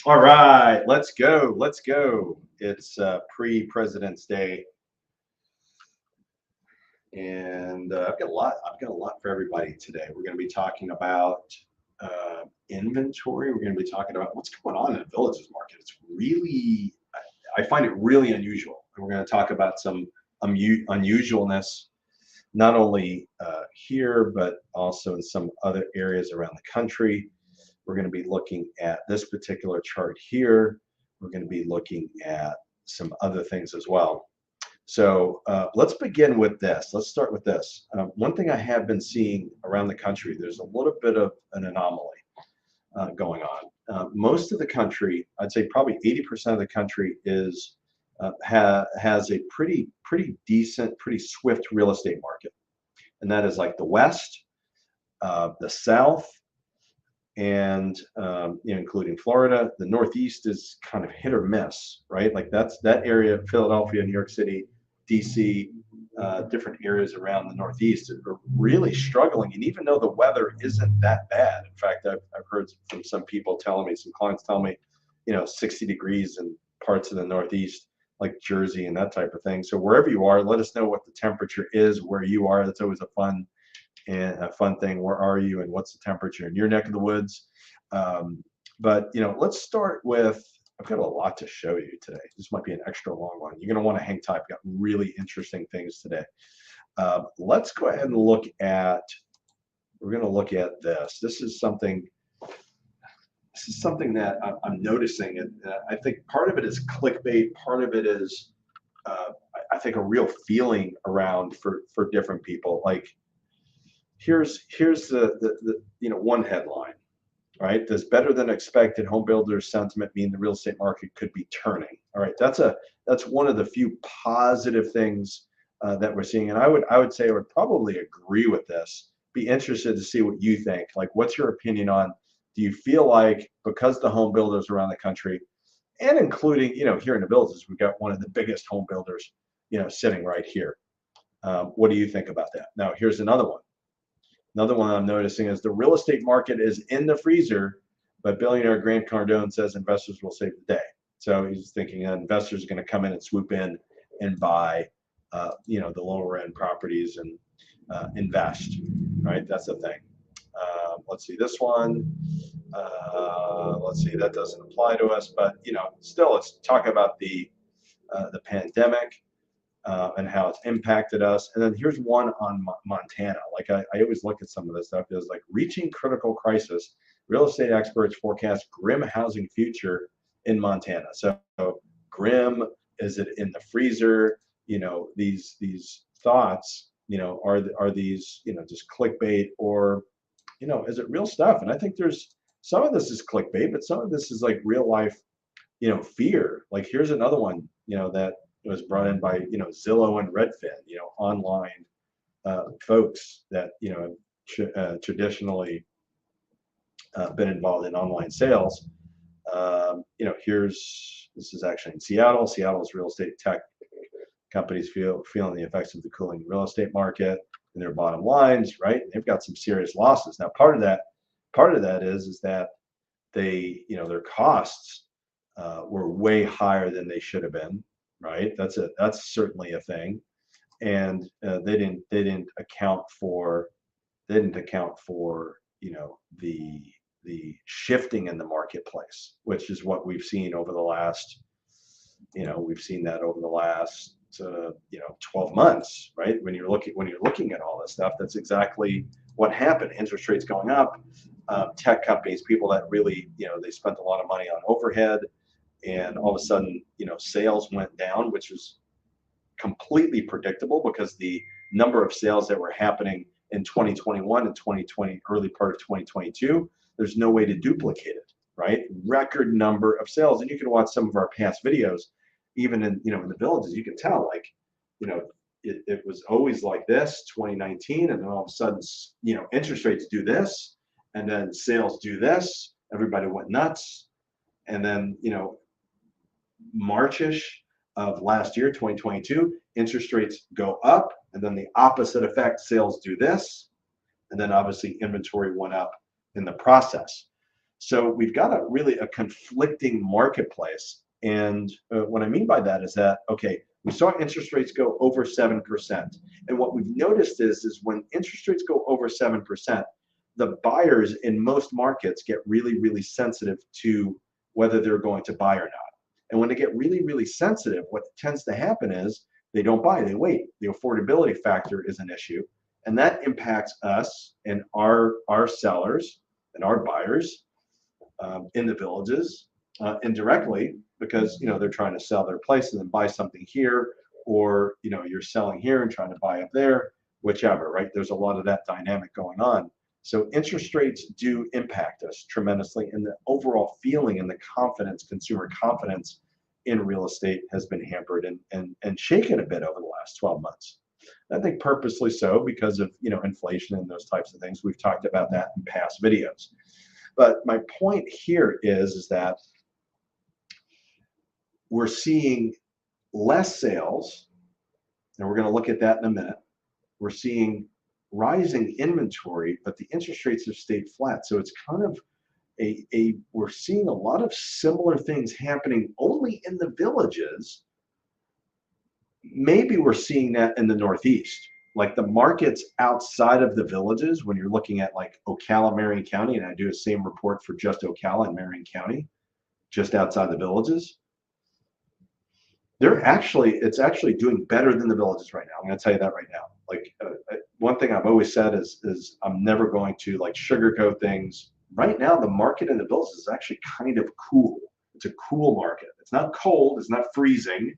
All right, let's go. Let's go. It's pre-President's Day, and I've got a lot. I've got a lot for everybody today. We're going to be talking about inventory. We're going to be talking about what's going on in the villages market. It's really, I find it really unusual. And we're going to talk about some unusualness, not only here but also in some other areas around the country. We're going to be looking at this particular chart here. We're going to be looking at some other things as well. So let's begin with this. Let's start with this. One thing I have been seeing around the country, there's a little bit of an anomaly going on. Most of the country, I'd say probably 80% of the country is has a pretty decent, pretty swift real estate market, and that is like the West, the South, and including Florida. The Northeast is kind of hit or miss, right? Like that's that area, Philadelphia, New York City, DC, different areas around the Northeast are really struggling. And even though the weather isn't that bad, in fact, I've heard from some people telling me, some clients tell me, 60 degrees in parts of the Northeast, like Jersey and that type of thing. So wherever you are, let us know what the temperature is where you are. That's always a fun thing. Where are you, and what's the temperature in your neck of the woods? But let's start with. I've got a lot to show you today. This might be an extra long one. You're going to want to hang tight. I've got really interesting things today. Let's go ahead and look at. We're going to look at this. This is something. This is something that I'm noticing, and I think part of it is clickbait. Part of it is, I think, a real feeling around for different people. Like here's the one headline, right? Does better than expected home builders sentiment mean the real estate market could be turning? All right, that's one of the few positive things that we're seeing, and I would say I would probably agree with this. Be interested to see what you think. Like, what's your opinion on? Do you feel like because the home builders around the country, and including here in the villages, we've got one of the biggest home builders sitting right here. What do you think about that? Now, here's another one. Another one I'm noticing is the real estate market is in the freezer, but billionaire Grant Cardone says investors will save the day. So he's thinking investors are going to come in and swoop in and buy, the lower end properties and invest. Right, that's the thing. Let's see this one. Let's see, that doesn't apply to us, but still, let's talk about the pandemic and how it's impacted us. And then here's one on Montana. Like I always look at some of this stuff is like reaching critical crisis. Real estate experts forecast grim housing future in Montana. So grim, is it in the freezer? These thoughts, are these, just clickbait, or, is it real stuff? And I think there's some of this is clickbait, but some of this is like real life, fear. Like here's another one, that was brought in by Zillow and Redfin, online folks that traditionally been involved in online sales. Here's this is actually in Seattle. Seattle's real estate tech companies feeling the effects of the cooling real estate market and their bottom lines. Right, they've got some serious losses now. Part of that is that their costs were way higher than they should have been. Right, that's certainly a thing, and they didn't account for the shifting in the marketplace, which is what we've seen over the last we've seen that over the last 12 months, right? When you're looking at all this stuff, that's exactly what happened. Interest rates going up, tech companies, people that really they spent a lot of money on overhead, and all of a sudden sales went down, which was completely predictable because the number of sales that were happening in 2021 and 2020, early part of 2022, there's no way to duplicate it, right? Record number of sales. And you can watch some of our past videos, even in the villages, you can tell like, it was always like this, 2019, and then all of a sudden, interest rates do this, and then sales do this. Everybody went nuts. And then, Marchish of last year, 2022, interest rates go up, and then the opposite effect, sales do this, and then obviously inventory went up in the process. So we've got a conflicting marketplace. And what I mean by that is that, okay, we saw interest rates go over 7%. And what we've noticed is when interest rates go over 7%, the buyers in most markets get really, really sensitive to whether they're going to buy or not. And when they get really, really sensitive, what tends to happen is they don't buy, they wait. The affordability factor is an issue. And that impacts us and our sellers and our buyers in the villages indirectly, because they're trying to sell their place and then buy something here, or you're selling here and trying to buy up there, whichever, right? There's a lot of that dynamic going on. So interest rates do impact us tremendously, and the overall feeling and the confidence, consumer confidence in real estate has been hampered and shaken a bit over the last 12 months. I think purposely so, because of inflation and those types of things. We've talked about that in past videos. But my point here is that we're seeing less sales, and we're going to look at that in a minute. We're seeing rising inventory, but the interest rates have stayed flat. So it's kind of we're seeing a lot of similar things happening only in the villages. Maybe we're seeing that in the Northeast. Like the markets outside of the villages, when you're looking at like Ocala, Marion County, and I do the same report for just Ocala and Marion County, just outside the villages, it's actually doing better than the villages right now. I'm going to tell you that right now. Like one thing I've always said is I'm never going to like sugarcoat things. Right now, the market in the villages is actually kind of cool. It's a cool market. It's not cold. It's not freezing.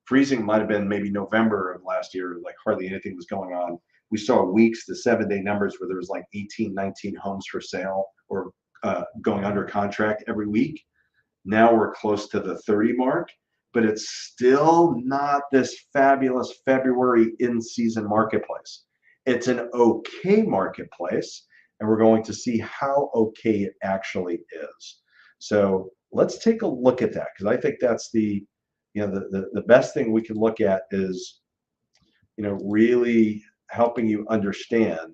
Freezing might have been maybe November of last year, like hardly anything was going on. We saw weeks, the 7-day numbers where there was like 18, 19 homes for sale or going under contract every week. Now we're close to the 30 mark, but it's still not this fabulous February in-season marketplace. It's an okay marketplace, and we're going to see how okay it actually is. So let's take a look at that, because I think that's the best thing we can look at is, really helping you understand,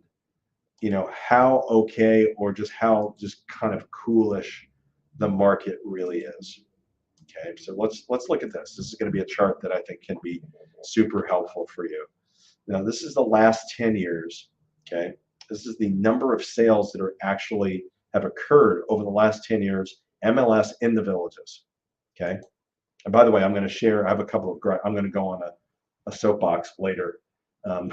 how okay or just how just kind of coolish the market really is. Okay, so let's look at this. This is going to be a chart that I think can be super helpful for you. Now, this is the last 10 years. Okay, this is the number of sales that are actually have occurred over the last 10 years, MLS in the villages. Okay. And by the way, I'm going to share, I have a couple of, I'm going to go on a soapbox later on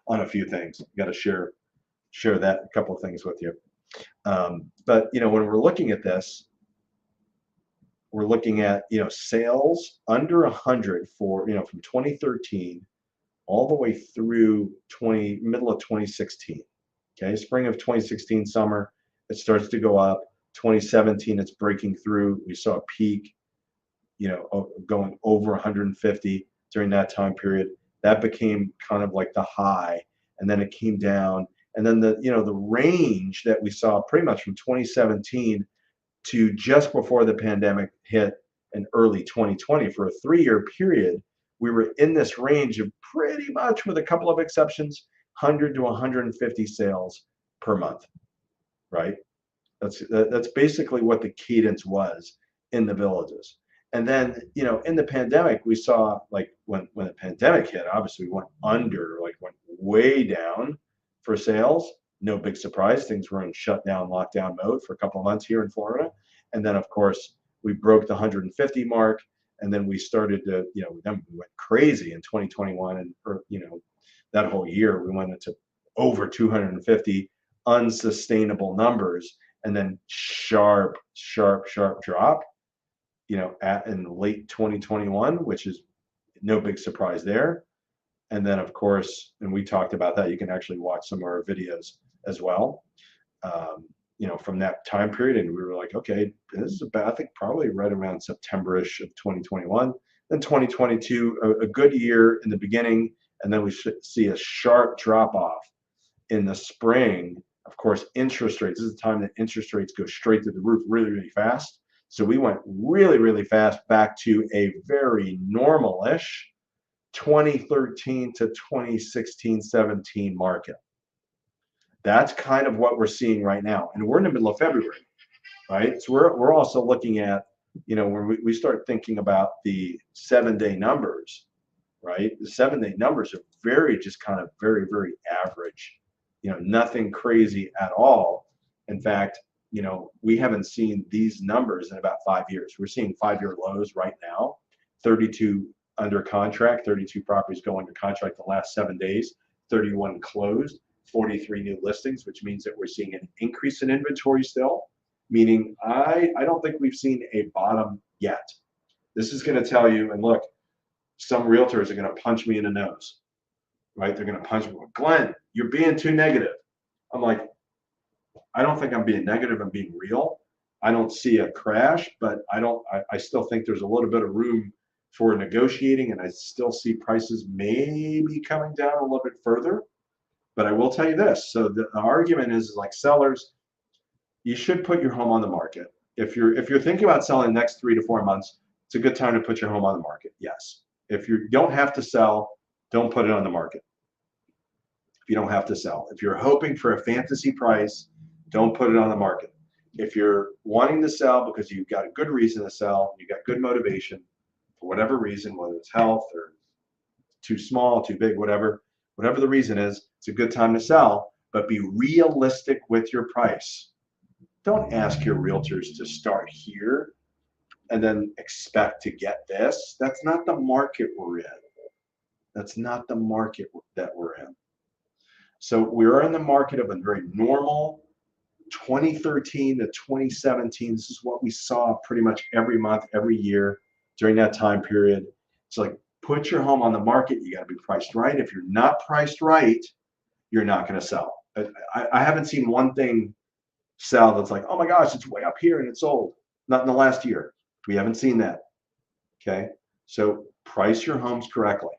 a few things. Got to share that, a couple of things with you. But, when we're looking at this, we're looking at, sales under 100 for, from 2013 all the way through middle of 2016. Okay, spring of 2016, summer, it starts to go up. 2017, it's breaking through. We saw a peak, going over 150 during that time period. That became kind of like the high, and then it came down. And then the range that we saw pretty much from 2017 to just before the pandemic hit in early 2020, for a 3-year period, we were in this range of pretty much, with a couple of exceptions, 100 to 150 sales per month, right? That's basically what the cadence was in the villages. And then, in the pandemic, we saw, like, when the pandemic hit, obviously we went way down for sales. No big surprise. Things were in shutdown, lockdown mode for a couple of months here in Florida. And then, of course, we broke the 150 mark. And then we started to, then we went crazy in 2021. And, that whole year, we went into over 250 unsustainable numbers. And then sharp drop, in late 2021, which is no big surprise there. And then, of course, and we talked about that, you can actually watch some of our videos as well, from that time period. And we were like, okay, this is about, I think, probably right around September-ish of 2021. Then 2022, a good year in the beginning, and then we should see a sharp drop off in the spring. Of course, interest rates, this is the time that interest rates go straight to the roof really, really fast. So we went really, really fast back to a very normal-ish 2013 to 2016, 17 market. That's kind of what we're seeing right now. And we're in the middle of February. right? So we're also looking at, when we start thinking about the 7-day numbers, right? The 7-day numbers are very, just kind of very, very average, nothing crazy at all. In fact, we haven't seen these numbers in about 5 years. We're seeing 5-year lows right now, 32 under contract, 32 properties go under contract the last 7 days, 31 closed, 43 new listings, which means that we're seeing an increase in inventory still, meaning I don't think we've seen a bottom yet. This is going to tell you, and look, some realtors are going to punch me in the nose, right? They're going to punch me. Glenn, you're being too negative. I'm like, I don't think I'm being negative. I'm being real. I don't see a crash, but I still think there's a little bit of room for negotiating, and I still see prices maybe coming down a little bit further. But I will tell you this. So the argument is like, sellers, you should put your home on the market. If you're thinking about selling the next 3 to 4 months, it's a good time to put your home on the market. Yes. If you don't have to sell, don't put it on the market. If you don't have to sell. If you're hoping for a fantasy price, don't put it on the market. If you're wanting to sell because you've got a good reason to sell, you've got good motivation for whatever reason, whether it's health or too small, too big, whatever the reason is, it's a good time to sell, but be realistic with your price. Don't ask your realtors to start here and then expect to get this. That's not the market we're in. That's not the market that we're in. So we're in the market of a very normal 2013 to 2017. This is what we saw pretty much every month, every year during that time period. It's like, put your home on the market. You got to be priced right. If you're not priced right, you're not going to sell. I haven't seen one thing sell that's like, oh my gosh, it's way up here and it's sold. Not in the last year. We haven't seen that. Okay. So price your homes correctly.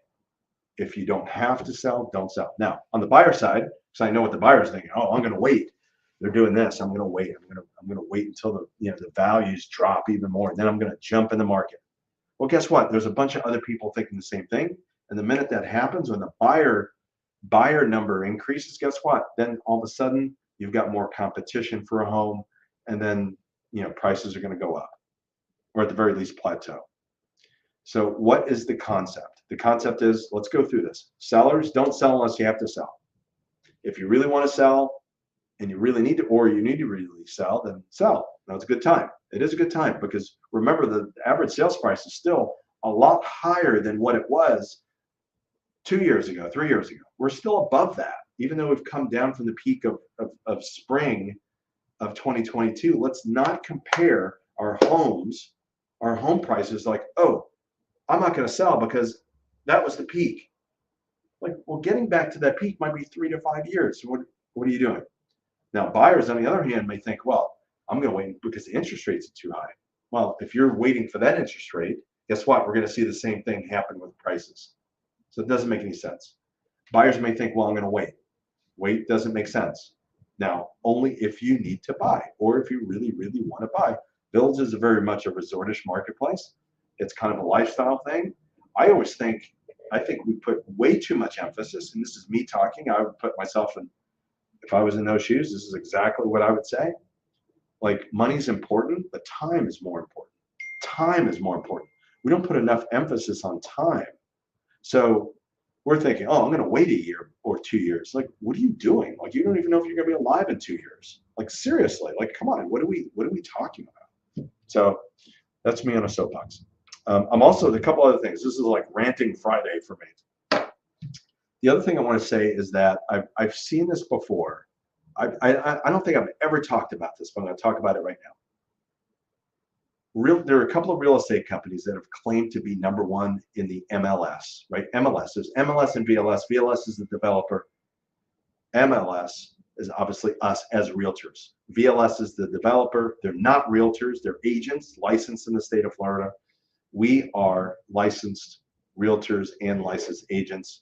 If you don't have to sell, don't sell. Now, on the buyer side, because I know what the buyer's thinking, oh, I'm going to wait. They're doing this. I'm going to wait. I'm going to wait until the values drop even more. And then I'm going to jump in the market. Well, guess what? There's a bunch of other people thinking the same thing. And the minute that happens, when the buyer number increases, guess what? Then all of a sudden you've got more competition for a home, and then prices are going to go up, or at the very least plateau. So what is the concept? The concept is, let's go through this. Sellers, don't sell unless you have to sell. If you really want to sell and you really need to, or you need to really sell, then sell. Now it's a good time. It is a good time because remember, the average sales price is still a lot higher than what it was 2 years ago, 3 years ago. We're still above that, even though we've come down from the peak of spring of 2022. Let's not compare our home prices like, oh, I'm not going to sell because that was the peak. Like, well, getting back to that peak might be 3 to 5 years. So what are you doing? Now, buyers, on the other hand, may think, well, I'm going to wait because the interest rates are too high. Well, if you're waiting for that interest rate, guess what? We're going to see the same thing happen with prices. So it doesn't make any sense. Buyers may think, well, I'm going to wait. Wait doesn't make sense. Now, only if you need to buy, or if you really, really want to buy. Village is very much a resortish marketplace. It's kind of a lifestyle thing. I think we put way too much emphasis, and this is me talking. I would put myself in, if I was in those shoes, this is exactly what I would say. Like, money's important, but time is more important. Time is more important. We don't put enough emphasis on time. So we're thinking, oh, I'm going to wait a year or 2 years. Like, what are you doing? Like, you don't even know if you're going to be alive in 2 years. Like, seriously, like, come on, what are we talking about? So that's me on a soapbox. I'm also, a couple other things. This is like ranting Friday for me. The other thing I want to say is that I've seen this before. I don't think I've ever talked about this, but I'm going to talk about it right now. There are a couple of real estate companies that have claimed to be number one in the MLS, right? MLS, there's MLS and VLS. VLS is the developer. MLS is obviously us as realtors. VLS is the developer. They're not realtors. They're agents licensed in the state of Florida. We are licensed realtors and licensed agents.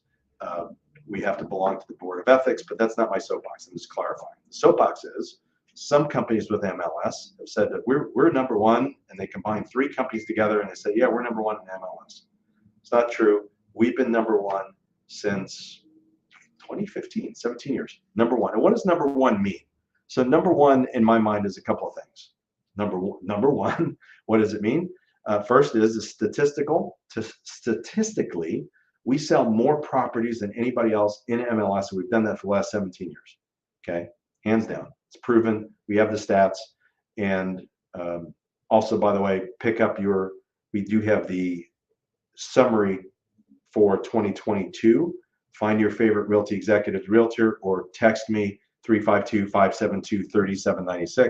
We have to belong to the Board of Ethics, but that's not my soapbox. I'm just clarifying. The soapbox is some companies with MLS have said that we're number one, and they combine 3 companies together and they say, yeah, we're number one in MLS. It's not true. We've been number one since 2015, 17 years. Number one. And what does number one mean? So number one in my mind is a couple of things. Number one, what does it mean? First is statistically, we sell more properties than anybody else in MLS, and we've done that for the last 17 years. Okay, hands down, it's proven. We have the stats, and also, by the way, pick up your. We do have the summary for 2022. Find your favorite Realty Executives realtor or text me 352-572-3796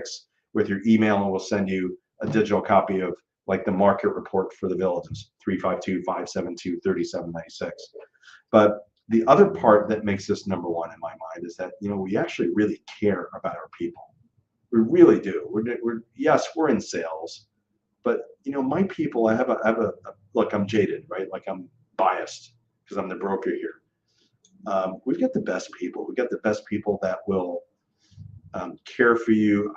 with your email, and we'll send you a digital copy of like the market report for the villages, 352-572-3796. But the other part that makes this number one in my mind is that, we actually really care about our people. We really do. Yes, we're in sales, but my people, I have a look, I'm jaded, right? Like I'm biased because I'm the broker here. We've got the best people. We've got the best people that will care for you.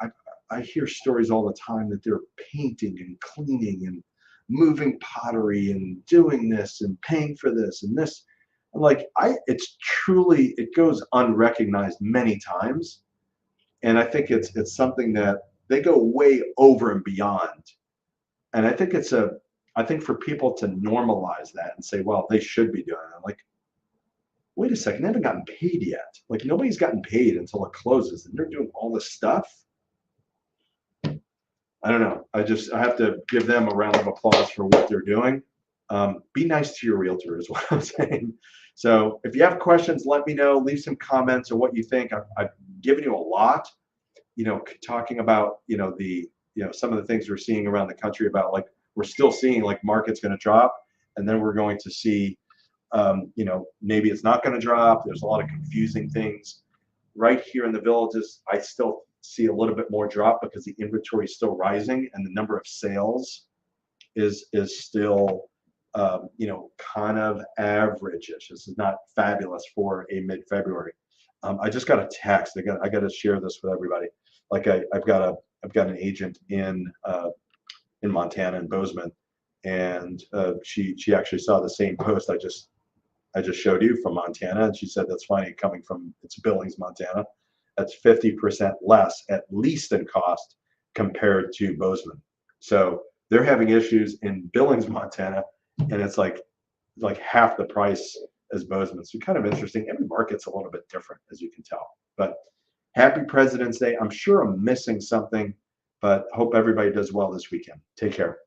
I hear stories all the time that they're painting and cleaning and moving pottery and doing this and paying for this and this. Like it's truly, it goes unrecognized many times. And I think it's something that they go way over and beyond. And I think I think for people to normalize that and say, well, they should be doing it. Like, wait a second, they haven't gotten paid yet. Like nobody's gotten paid until it closes, and they're doing all this stuff. I don't know. I have to give them a round of applause for what they're doing. Be nice to your realtor is what I'm saying. So if you have questions, let me know. Leave some comments on what you think. I've given you a lot, talking about, some of the things we're seeing around the country about like, we're still seeing like market's going to drop, and then we're going to see, maybe it's not going to drop. There's a lot of confusing things right here in the villages. I still see a little bit more drop because the inventory is still rising and the number of sales is still, kind of average-ish. This is not fabulous for a mid-February. I just got a text. I got to share this with everybody. Like I've got an agent in Montana, in Bozeman, and she actually saw the same post I just showed you from Montana, and she said that's funny coming from it's Billings, Montana. That's 50% less, at least in cost, compared to Bozeman. So they're having issues in Billings, Montana, and it's like half the price as Bozeman. So kind of interesting. Every market's a little bit different, as you can tell. But happy President's Day. I'm sure I'm missing something, but hope everybody does well this weekend. Take care.